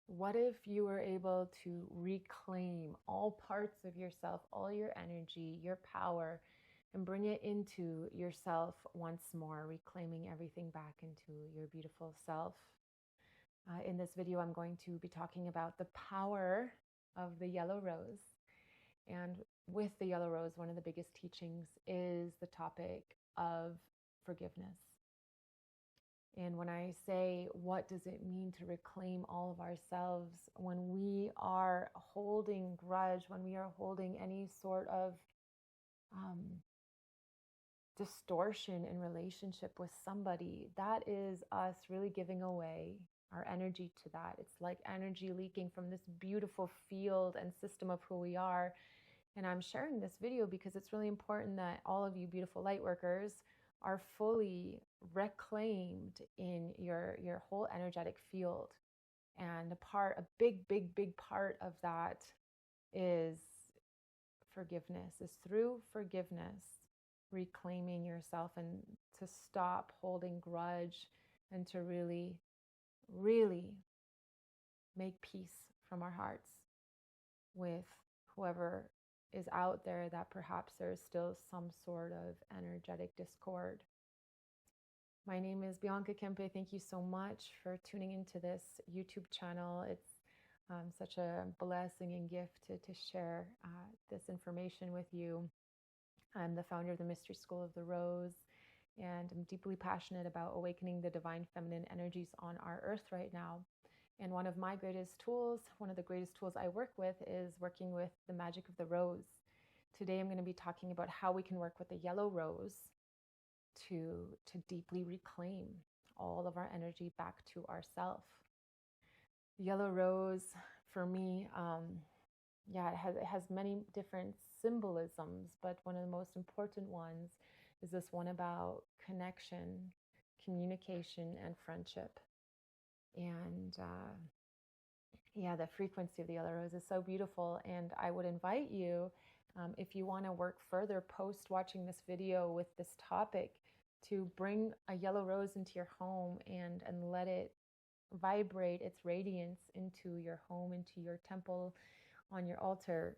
What if you were able to reclaim all parts of yourself, all your energy, your power, and bring it into yourself once more, reclaiming everything back into your beautiful self? In this video, I'm going to be talking about the power of the yellow rose. And with the yellow rose, one of the biggest teachings is the topic of forgiveness. And when I say, what does it mean to reclaim all of ourselves when we are holding grudge, when we are holding any sort of um, distortion in relationship with somebody, that is us really giving away our energy to that. It's like energy leaking from this beautiful field and system of who we are. And I'm sharing this video because it's really important that all of you beautiful light workers are fully reclaimed in your whole energetic field. And a big part of that is forgiveness, is through forgiveness, reclaiming yourself and to stop holding grudge and to really, really make peace from our hearts with whoever is out there that perhaps there's still some sort of energetic discord. My name is Bianca Kempe. Thank you so much for tuning into this YouTube channel. It's such a blessing and gift to share this information with you. I'm the founder of the Mystery School of the Rose, and I'm deeply passionate about awakening the divine feminine energies on our earth right now. And one of my greatest tools, one of the greatest tools I work with is working with the magic of the rose. Today, I'm going to be talking about how we can work with the yellow rose to deeply reclaim all of our energy back to ourself. The yellow rose, for me, it has many different symbolisms, but one of the most important ones is this one about connection, communication, and friendship. And the frequency of the yellow rose is so beautiful. And I would invite you, if you want to work further post watching this video with this topic, to bring a yellow rose into your home and let it vibrate its radiance into your home, into your temple, on your altar,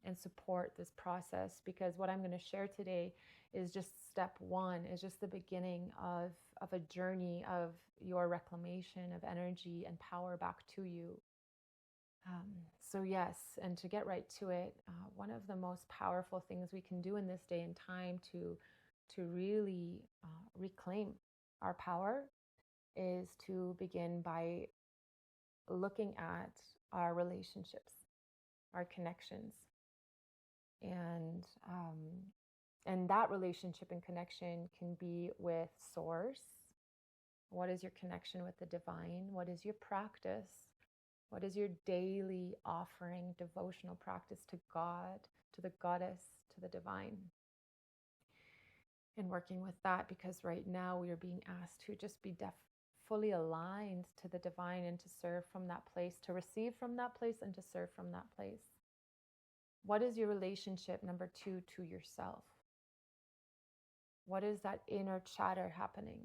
and support this process. Because what I'm going to share today is just step one, is just the beginning of a journey of your reclamation of energy and power back to you. So yes, and to get right to it, one of the most powerful things we can do in this day and time to really reclaim our power is to begin by looking at our relationships, our connections, and that relationship and connection can be with source. What is your connection with the divine? What is your practice? What is your daily offering, devotional practice to God, to the goddess, to the divine? And working with that, because right now we are being asked to just be fully aligned to the divine and to serve from that place, to receive from that place and to serve from that place. What is your relationship, number 2, to yourself? What is that inner chatter happening?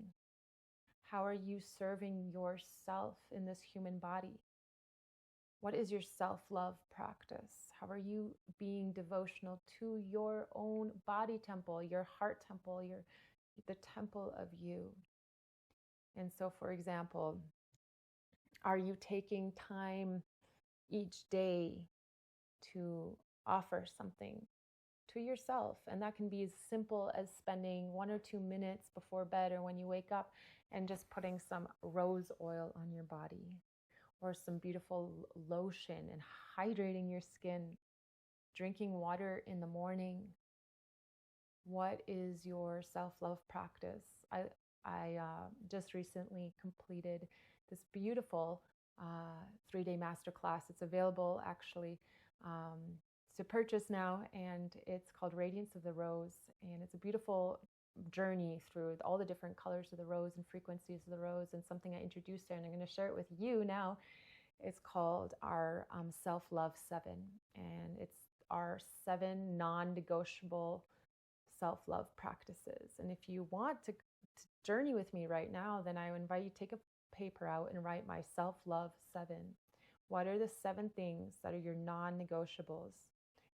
How are you serving yourself in this human body? What is your self-love practice? How are you being devotional to your own body temple, your heart temple, the temple of you? And so, for example, are you taking time each day to offer something to yourself? And that can be as simple as spending 1 or 2 minutes before bed or when you wake up and just putting some rose oil on your body, or some beautiful lotion, and hydrating your skin, drinking water in the morning. What is your self-love practice? I just recently completed this beautiful 3-day masterclass. It's available actually to purchase now, and it's called Radiance of the Rose. And it's a beautiful journey through all the different colors of the rose and frequencies of the rose, and something I introduced there, and I'm going to share it with you now. It's called our Self-Love 7, and it's our 7 non-negotiable self-love practices. And if you want to journey with me right now, then I invite you to take a paper out and write my Self-Love 7. What are the 7 things that are your non-negotiables?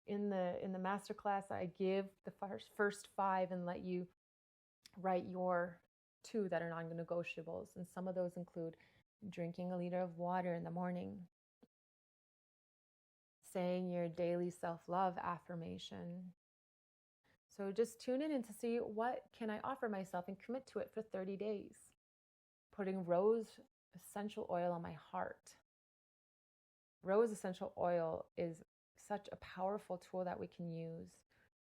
In the masterclass, I give the first 5 and let you write your 2 that are non-negotiables. And some of those include drinking a liter of water in the morning, saying your daily self-love affirmation. So just tune in to see, what can I offer myself, and commit to it for 30 days. Putting rose essential oil on my heart. Rose essential oil is such a powerful tool that we can use.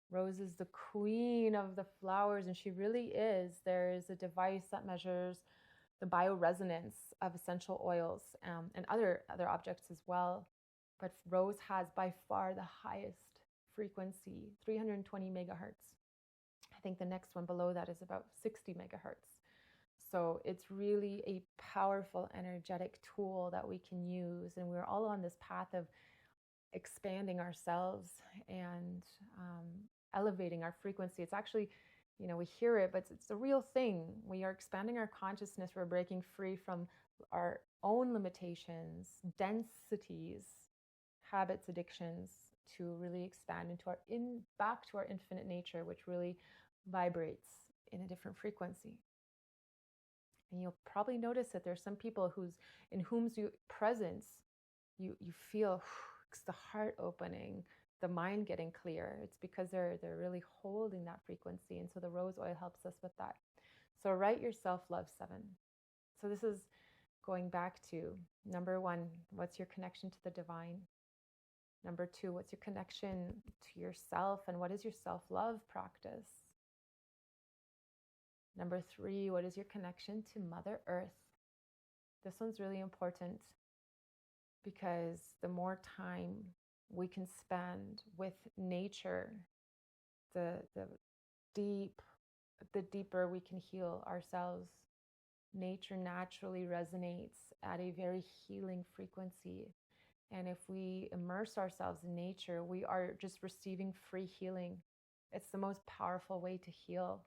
Rose is the queen of the flowers, and she really is. There is a device that measures the bioresonance of essential oils, and other objects as well. But rose has by far the highest frequency, 320 megahertz. I think the next one below that is about 60 megahertz. So it's really a powerful energetic tool that we can use. And we're all on this path of expanding ourselves and elevating our frequency. It's actually, we hear it, but it's a real thing. We are expanding our consciousness. We're breaking free from our own limitations, densities, habits, addictions, to really expand back to our infinite nature, which really vibrates in a different frequency. And you'll probably notice that there's some people in whom's presence you feel the heart opening, the mind getting clear. It's because they're really holding that frequency. And so the rose oil helps us with that. So write your self-love 7. So this is going back to number 1, what's your connection to the divine? Number 2, what's your connection to yourself, and what is your self-love practice? Number 3, what is your connection to Mother Earth? This one's really important, because the more time we can spend with nature, the deeper we can heal ourselves. Nature naturally resonates at a very healing frequency. And if we immerse ourselves in nature, we are just receiving free healing. It's the most powerful way to heal.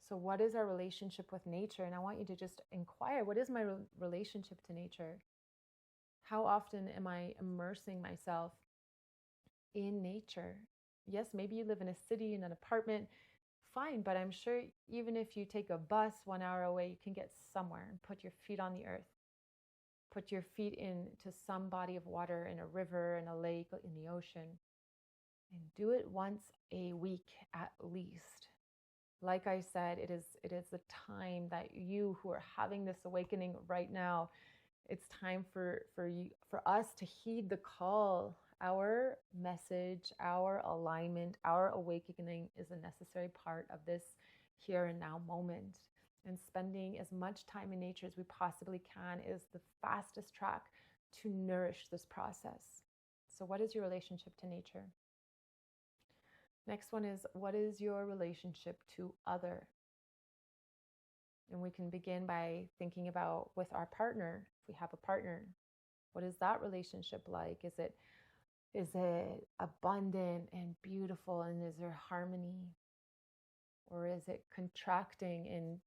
So what is our relationship with nature? And I want you to just inquire, what is my relationship to nature? How often am I immersing myself in nature? Yes, maybe you live in a city, in an apartment, fine, but I'm sure even if you take a bus 1 hour away, you can get somewhere and put your feet on the earth. Put your feet into some body of water, in a river, in a lake, in the ocean, and do it once a week at least. Like I said, it is the time that you who are having this awakening right now, it's time for us to heed the call. Our message, our alignment, our awakening is a necessary part of this here and now moment. And spending as much time in nature as we possibly can is the fastest track to nourish this process. So what is your relationship to nature? Next one is, what is your relationship to other? And we can begin by thinking about with our partner. If we have a partner, what is that relationship like? Is it abundant and beautiful, and is there harmony? Or is it contracting and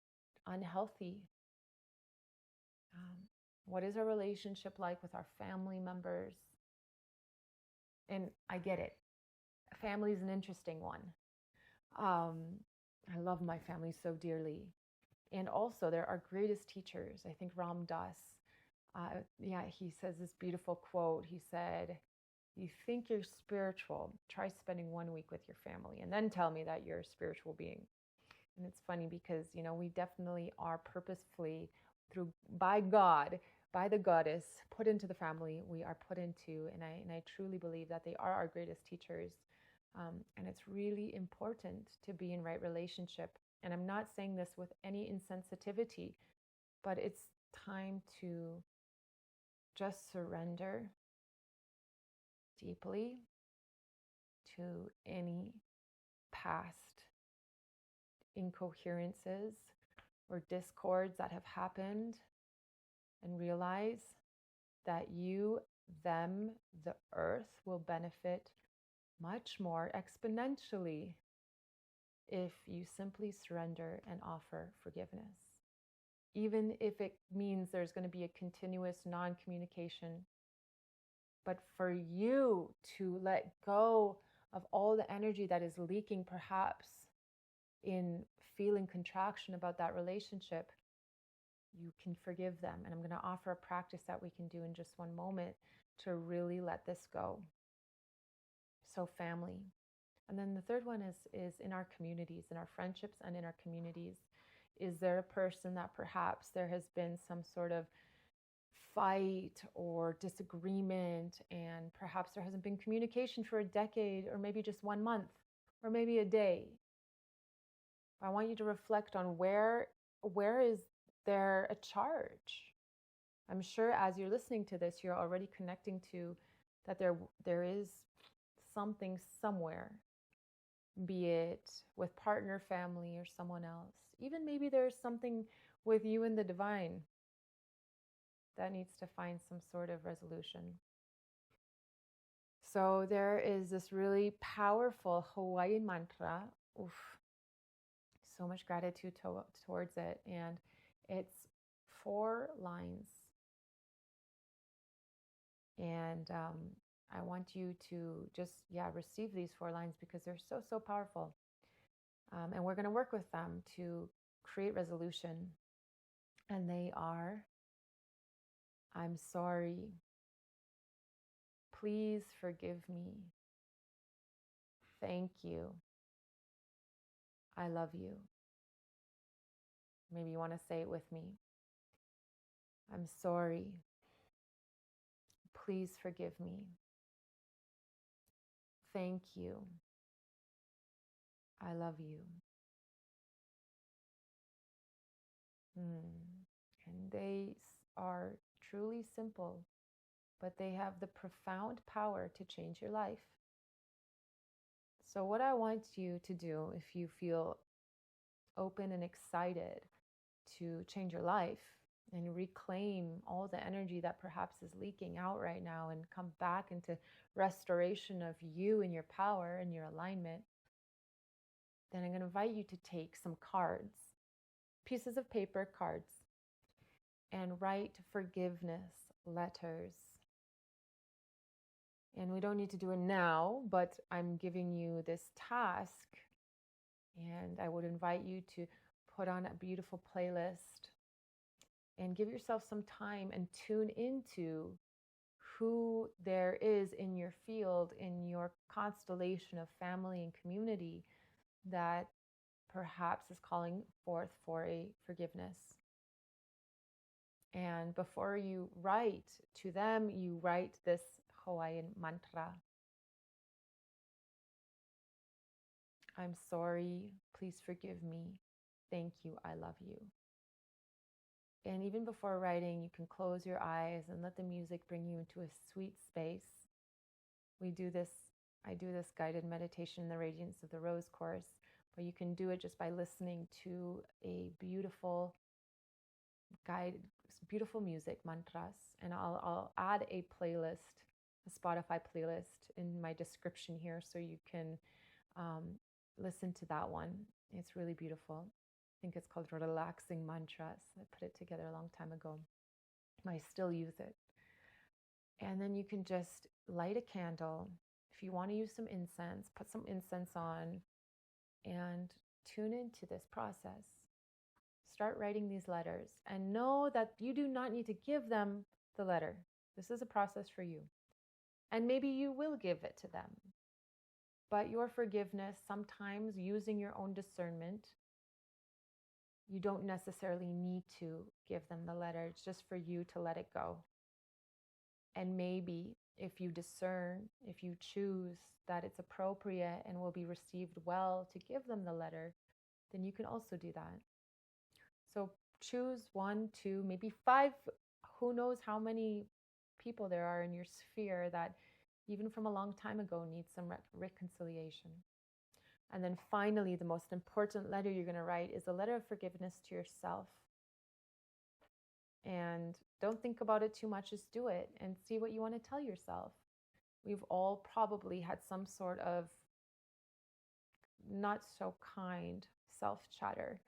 unhealthy? What is our relationship like with our family members? And I get it. Family is an interesting one. I love my family so dearly. And also, they're our greatest teachers. I think Ram Dass, he says this beautiful quote. He said, "You think you're spiritual, try spending 1 week with your family, and then tell me that you're a spiritual being." And it's funny because, we definitely are purposefully, by God, by the goddess, put into the family. We are put into, and I truly believe that they are our greatest teachers. And it's really important to be in right relationship. And I'm not saying this with any insensitivity, but it's time to just surrender deeply to any past incoherences or discords that have happened, and realize that you, them, the earth will benefit much more exponentially if you simply surrender and offer forgiveness. Even if it means there's going to be a continuous non-communication, but for you to let go of all the energy that is leaking, perhaps in feeling contraction about that relationship, you can forgive them. And I'm going to offer a practice that we can do in just one moment to really let this go. So family. And then the third one is in our communities, in our friendships and in our communities. Is there a person that perhaps there has been some sort of fight or disagreement, and perhaps there hasn't been communication for a decade, or maybe just 1 month, or maybe a day? I want you to reflect on where is there a charge? I'm sure as you're listening to this, you're already connecting to that there is something somewhere, be it with partner, family, or someone else. Even maybe there's something with you and the divine that needs to find some sort of resolution. So there is this really powerful Hawaiian mantra. Oof, so much gratitude towards it. And it's 4 lines. And I want you to just, receive these 4 lines because they're so, so powerful. And we're going to work with them to create resolution. And they are, I'm sorry. Please forgive me. Thank you. I love you. Maybe you want to say it with me. I'm sorry. Please forgive me. Thank you. I love you. And they are truly simple, but they have the profound power to change your life. So what I want you to do, if you feel open and excited to change your life and reclaim all the energy that perhaps is leaking out right now and come back into restoration of you and your power and your alignment, then I'm going to invite you to take some cards, pieces of paper, cards, and write forgiveness letters. And we don't need to do it now, but I'm giving you this task, and I would invite you to put on a beautiful playlist and give yourself some time and tune into who there is in your field, in your constellation of family and community that perhaps is calling forth for a forgiveness. And before you write to them, you write this Hawaiian mantra. I'm sorry. Please forgive me. Thank you. I love you. And even before writing, you can close your eyes and let the music bring you into a sweet space. I do this guided meditation in the Radiance of the Rose course, but you can do it just by listening to a beautiful music, mantras. And I'll add a playlist, a Spotify playlist in my description here so you can listen to that one. It's really beautiful. I think it's called Relaxing Mantras. I put it together a long time ago. I still use it. And then you can just light a candle. If you want to use some incense, put some incense on and tune into this process. Start writing these letters and know that you do not need to give them the letter. This is a process for you. And maybe you will give it to them. But your forgiveness, sometimes using your own discernment, you don't necessarily need to give them the letter. It's just for you to let it go. And maybe if you discern, if you choose that it's appropriate and will be received well to give them the letter, then you can also do that. So choose 1, 2, maybe 5, who knows how many people there are in your sphere that even from a long time ago need some reconciliation. And then finally, the most important letter you're going to write is a letter of forgiveness to yourself. And don't think about it too much, just do it and see what you want to tell yourself. We've all probably had some sort of not so kind self-chatter.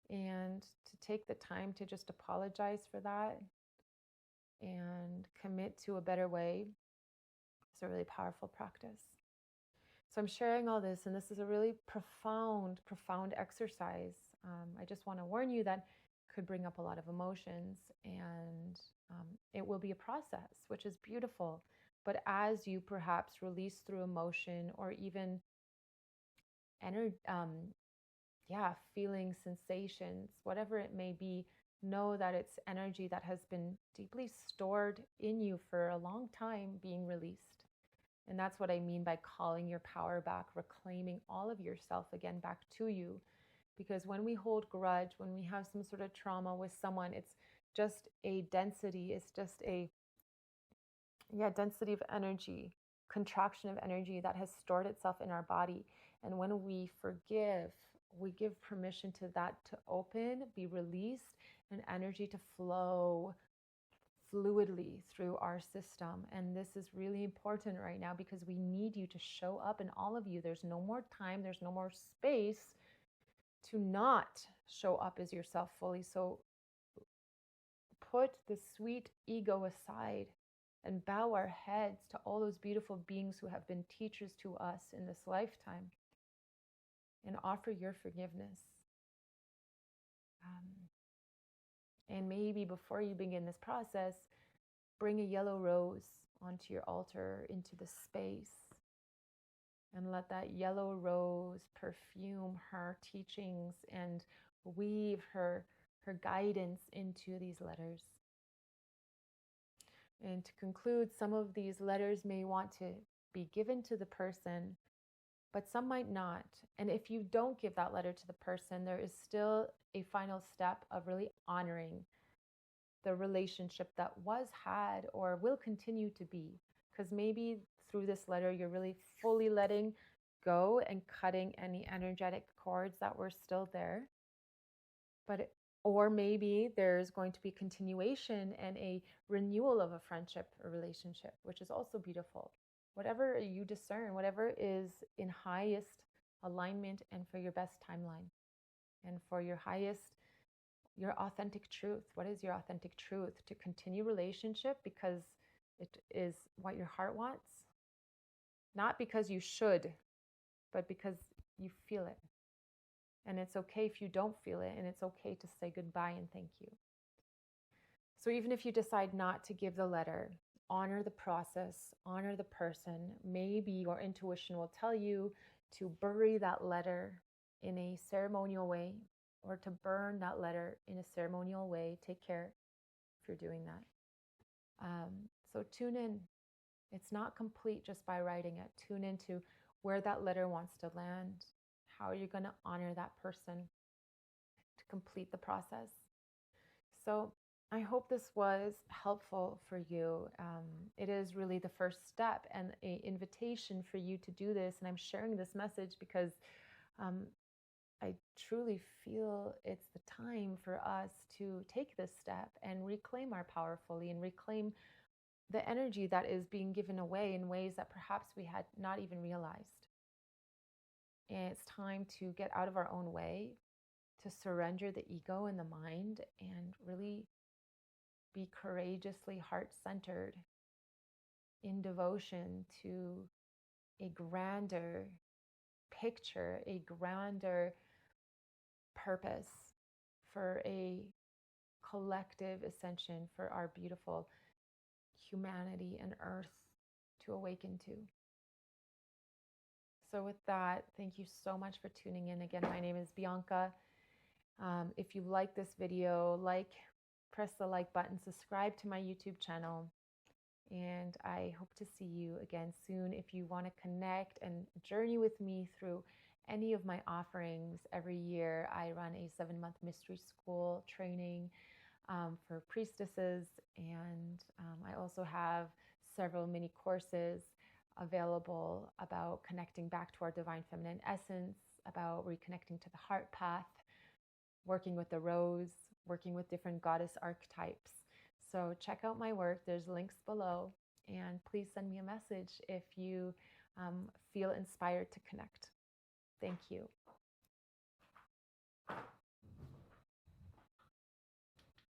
And to take the time to just apologize for that and commit to a better way It's a really powerful practice. So I'm sharing all this, and this is a really profound, profound exercise. I just want to warn you that it could bring up a lot of emotions, and it will be a process, which is beautiful. But as you perhaps release through emotion or even feeling sensations, whatever it may be, know that it's energy that has been deeply stored in you for a long time being released. And that's what I mean by calling your power back, reclaiming all of yourself again back to you. Because when we hold grudge, when we have some sort of trauma with someone, it's just a density, it's just a density of energy, contraction of energy that has stored itself in our body. And when we forgive, we give permission to that to open, be released, and energy to flow fluidly through our system. And this is really important right now because we need you to show up in all of you. There's no more time, there's no more space to not show up as yourself fully. So put the sweet ego aside and bow our heads to all those beautiful beings who have been teachers to us in this lifetime and offer your forgiveness. And maybe before you begin this process, bring a yellow rose onto your altar, into the space, and let that yellow rose perfume her teachings and weave her guidance into these letters. And to conclude, some of these letters may want to be given to the person, but some might not. And if you don't give that letter to the person, there is still a final step of really honoring the relationship that was had or will continue to be. Because maybe through this letter, you're really fully letting go and cutting any energetic cords that were still there. Or maybe there's going to be continuation and a renewal of a friendship or relationship, which is also beautiful. Whatever you discern, whatever is in highest alignment and for your best timeline and for your authentic truth. What is your authentic truth? To continue relationship because it is what your heart wants, not because you should, but because you feel it. And it's okay if you don't feel it, and it's okay to say goodbye and thank you. So even if you decide not to give the letter, honor the process, honor the person. Maybe your intuition will tell you to bury that letter in a ceremonial way or to burn that letter in a ceremonial way. Take care if you're doing that. So tune in. It's not complete just by writing it. Tune into where that letter wants to land. How are you going to honor that person to complete the process? So I hope this was helpful for you. It is really the first step and an invitation for you to do this. And I'm sharing this message because I truly feel it's the time for us to take this step and reclaim our power fully and reclaim the energy that is being given away in ways that perhaps we had not even realized. And it's time to get out of our own way, to surrender the ego and the mind, and really be courageously heart-centered in devotion to a grander picture, a grander purpose for a collective ascension for our beautiful humanity and earth to awaken to. So with that, thank you so much for tuning in. Again, my name is Bianca. If you like this video, press the like button, subscribe to my YouTube channel, and I hope to see you again soon. If you want to connect and journey with me through any of my offerings, every year I run a 7-month mystery school training for priestesses, and I also have several mini courses available about connecting back to our divine feminine essence, about reconnecting to the heart path, working with the rose, working with different goddess archetypes. So check out my work. There's links below, and please send me a message if you feel inspired to connect. Thank you.